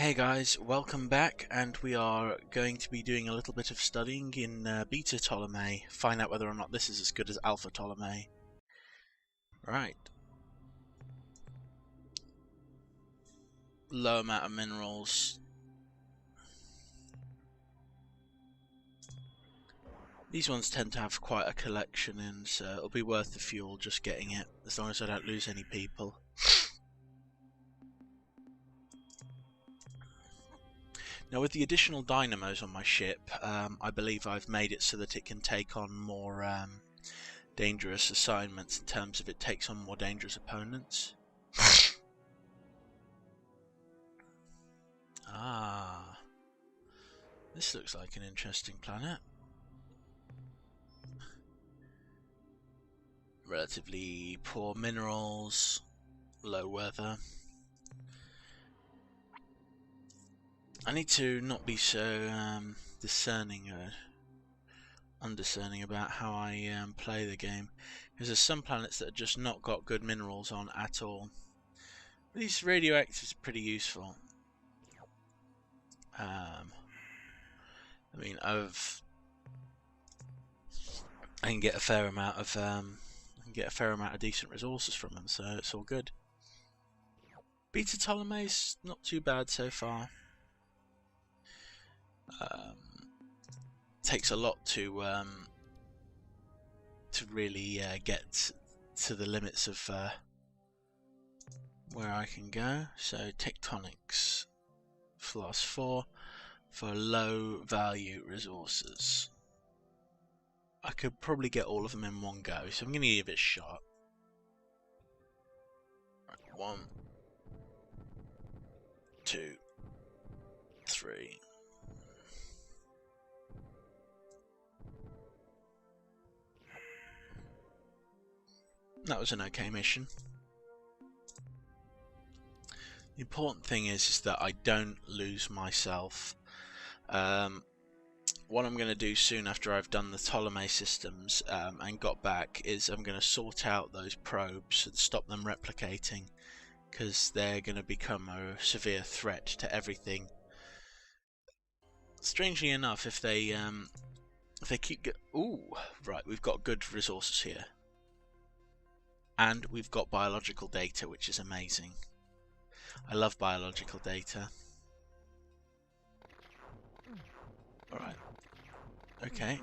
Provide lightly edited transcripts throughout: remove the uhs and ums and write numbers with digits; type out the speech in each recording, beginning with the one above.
Hey guys, welcome back, and we are going to be doing a little bit of studying in Beta Ptolemae, find out whether or not this is as good as Alpha Ptolemae. Right. Low amount of minerals. These ones tend to have quite a collection in, so it'll be worth the fuel just getting it, as long as I don't lose any people. Now with the additional dynamos on my ship, I believe I've made it so that it can take on more dangerous assignments in terms of it takes on more dangerous opponents. Ah, this looks like an interesting planet. Relatively poor minerals, low weather. I need to not be so discerning or undiscerning about how I play the game, because there's some planets that have just not got good minerals on at all. These radioactives are pretty useful. I mean, I can get a fair amount of decent resources from them, so it's all good. Beta Ptolemae's not too bad so far. Takes a lot to really get to the limits of where I can go. So tectonics, class 4 for low value resources. I could probably get all of them in one go, so I'm going to give it a shot. Right, 1, 2, 3. That was an okay mission. The important thing is that I don't lose myself. What I'm going to do soon after I've done the Ptolemae systems and got back is I'm going to sort out those probes and stop them replicating, because they're going to become a severe threat to everything. Strangely enough, if they keep ooh, right, we've got good resources here. And we've got biological data, which is amazing. I love biological data. Alright. Okay.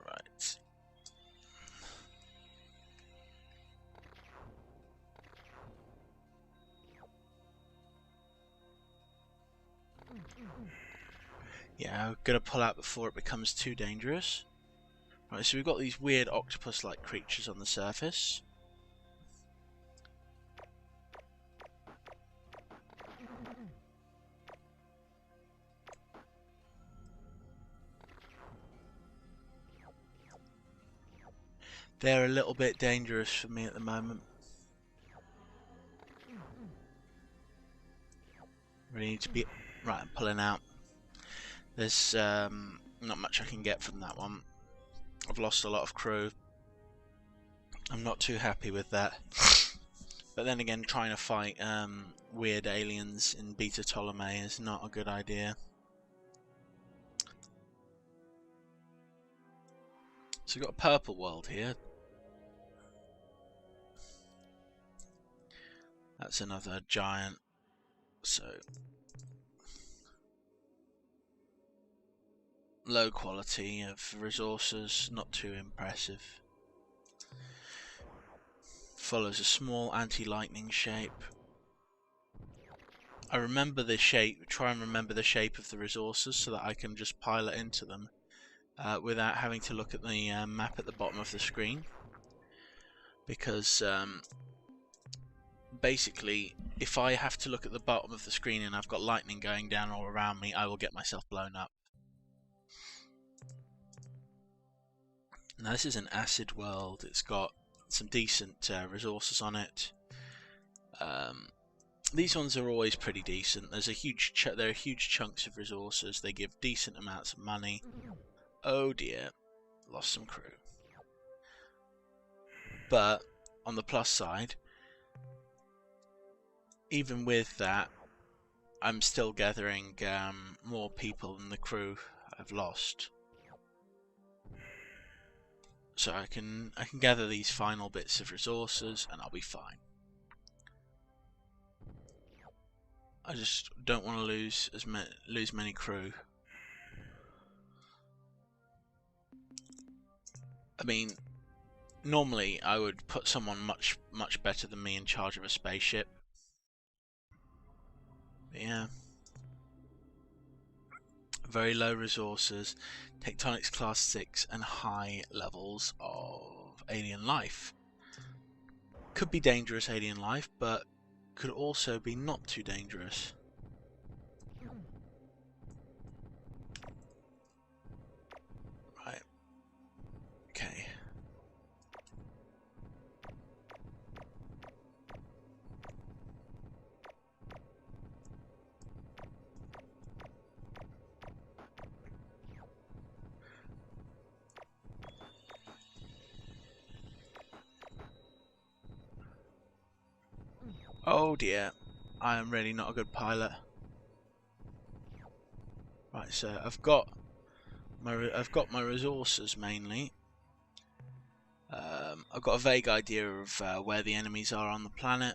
Right. Yeah, I'm gonna pull out before it becomes too dangerous. Right, so we've got these weird octopus-like creatures on the surface. They're a little bit dangerous for me at the moment. Really need to be... Right, I'm pulling out. There's not much I can get from that one. I've lost a lot of crew. I'm not too happy with that. But then again, trying to fight weird aliens in Beta Ptolemae is not a good idea. So we've got a purple world here. That's another giant. So low quality of resources, not too impressive. Follows a small anti-lightning shape. I remember the shape, try and remember the shape of the resources so that I can just pilot into them without having to look at the map at the bottom of the screen. Because basically, if I have to look at the bottom of the screen and I've got lightning going down all around me, I will get myself blown up. Now this is an acid world. It's got some decent resources on it. These ones are always pretty decent. There's a huge there are huge chunks of resources. They give decent amounts of money. Oh dear, lost some crew. But on the plus side, even with that, I'm still gathering more people than the crew I've lost. So I can gather these final bits of resources and I'll be fine. I just don't want to lose many crew. I mean, normally I would put someone much better than me in charge of a spaceship. But yeah. Very low resources, tectonics class 6 and high levels of alien life. Could be dangerous alien life, but could also be not too dangerous. Right. Okay. Oh dear, I am really not a good pilot. Right, so I've got my resources mainly. I've got a vague idea of where the enemies are on the planet.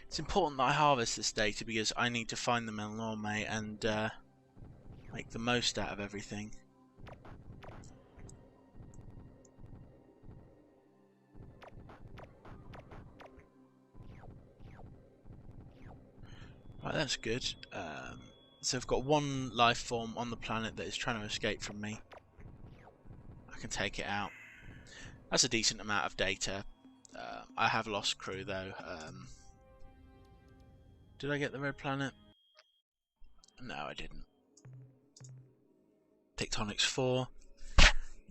It's important that I harvest this data because I need to find the Ptolomae and make the most out of everything. Right, that's good. So I've got one life form on the planet that is trying to escape from me. I can take it out. That's a decent amount of data. I have lost crew though. Did I get the red planet? No, I didn't. Tectonics 4.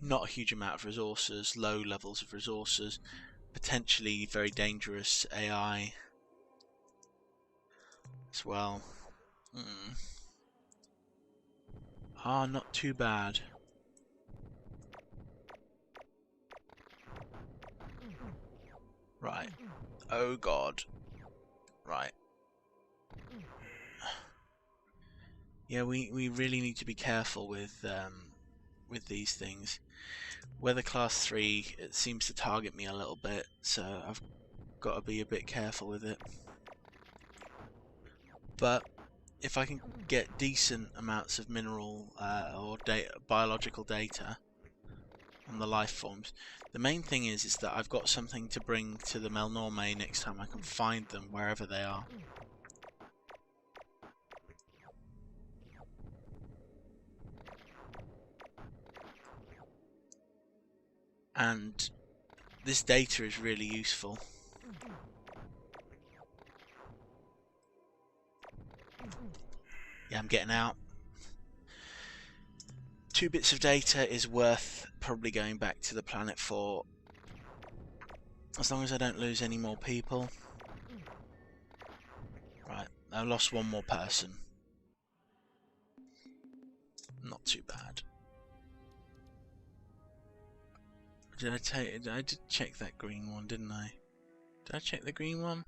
Not a huge amount of resources, low levels of resources. Potentially very dangerous AI as well. Not too bad. Right. Oh god. Right. Yeah, we really need to be careful with these things. Weather class 3, it seems to target me a little bit, so I've got to be a bit careful with it. But if I can get decent amounts of mineral or biological data on the life forms, the main thing is that I've got something to bring to the Ptolomae next time I can find them wherever they are. And this data is really useful. Yeah, I'm getting out. 2 bits of data is worth probably going back to the planet for, as long as I don't lose any more people. Right, I lost one more person. Not too bad. I did check that green one, didn't I? Did I check the green one?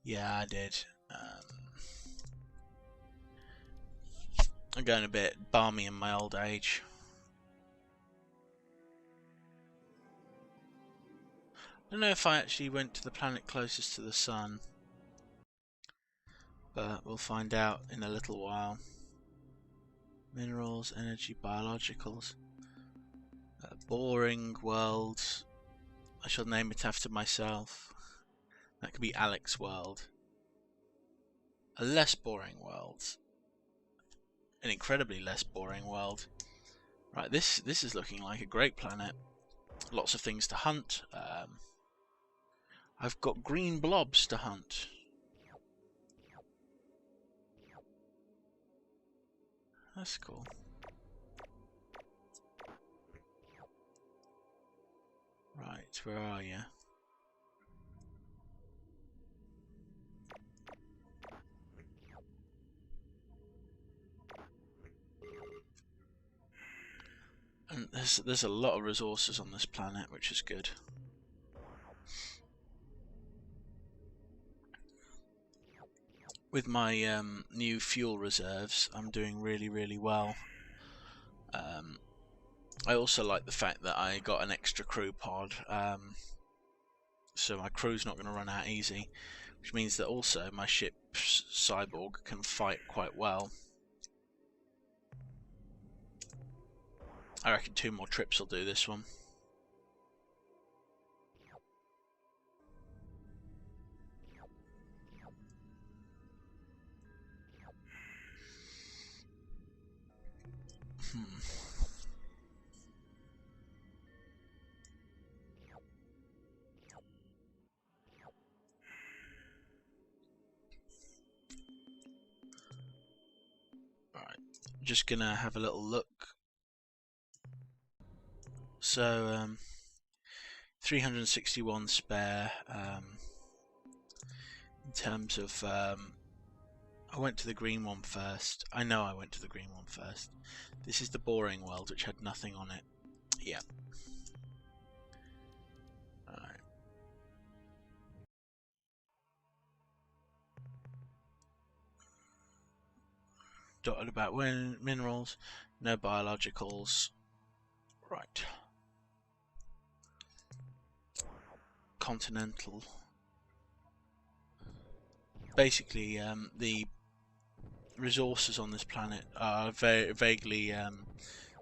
Yeah, I did. I'm going a bit balmy in my old age. I don't know if I actually went to the planet closest to the sun, but we'll find out in a little while. Minerals, energy, biologicals. Boring world. I shall name it after myself. That could be Alex World. A less boring world. An incredibly less boring world. Right, this is looking like a great planet. Lots of things to hunt. I've got green blobs to hunt. That's cool. Right, where are you? And there's a lot of resources on this planet, which is good. with my new fuel reserves, I'm doing really well. I also like the fact that I got an extra crew pod, so my crew's not going to run out easy, which means that also my ship's cyborg can fight quite well. I reckon 2 more trips will do this one. Alright, just gonna have a little look. So 361 spare. In terms of I went to the green one first. I know I went to the green one first. This is the boring world, which had nothing on it. Yeah. Alright. Dotted about minerals, no biologicals. Right. Continental. Basically, the resources on this planet are very vaguely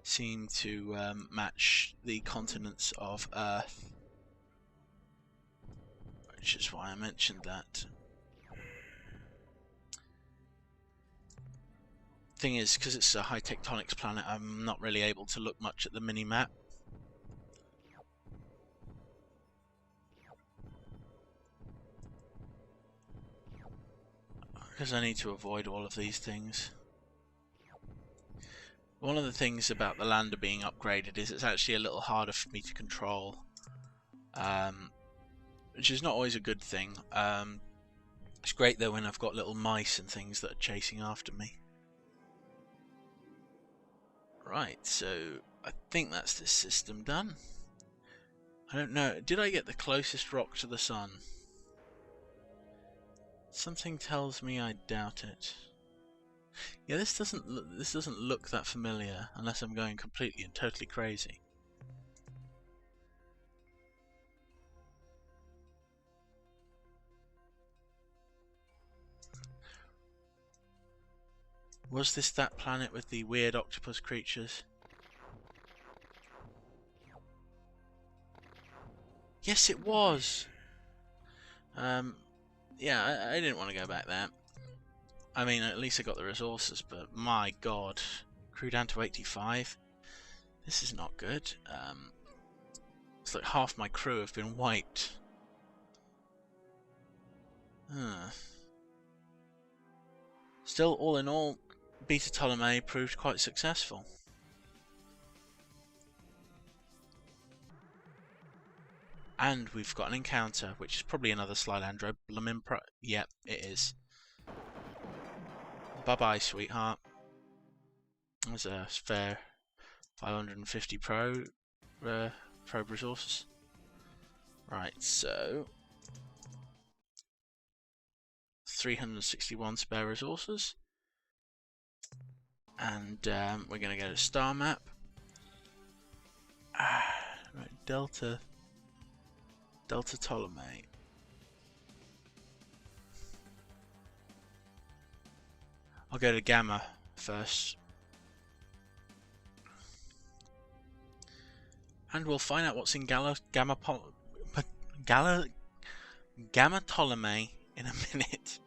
seem to match the continents of Earth, which is why I mentioned that. Thing is, because it's a high tectonics planet, I'm not really able to look much at the mini-map. Because I need to avoid all of these things. One of the things about the lander being upgraded is it's actually a little harder for me to control, which is not always a good thing. It's great though when I've got little mice and things that are chasing after me. Right, so I think that's this system done. I don't know, did I get the closest rock to the sun? Something tells me I doubt it. Yeah, this doesn't look that familiar unless I'm going completely and totally crazy. Was this that planet with the weird octopus creatures? Yes, it was! Yeah, I didn't want to go back there. I mean, at least I got the resources, but my god. Crew down to 85? This is not good. It's like half my crew have been wiped. Still, all in all, Ptolomae proved quite successful. And we've got an encounter, which is probably another Slylandro. Yep, it is. Bye-bye, sweetheart. There's a spare 550 probe resources. Right, so 361 spare resources. And we're going to get a star map. Right, Delta Ptolemae. I'll go to Gamma first. And we'll find out what's in Gamma Ptolemae in a minute.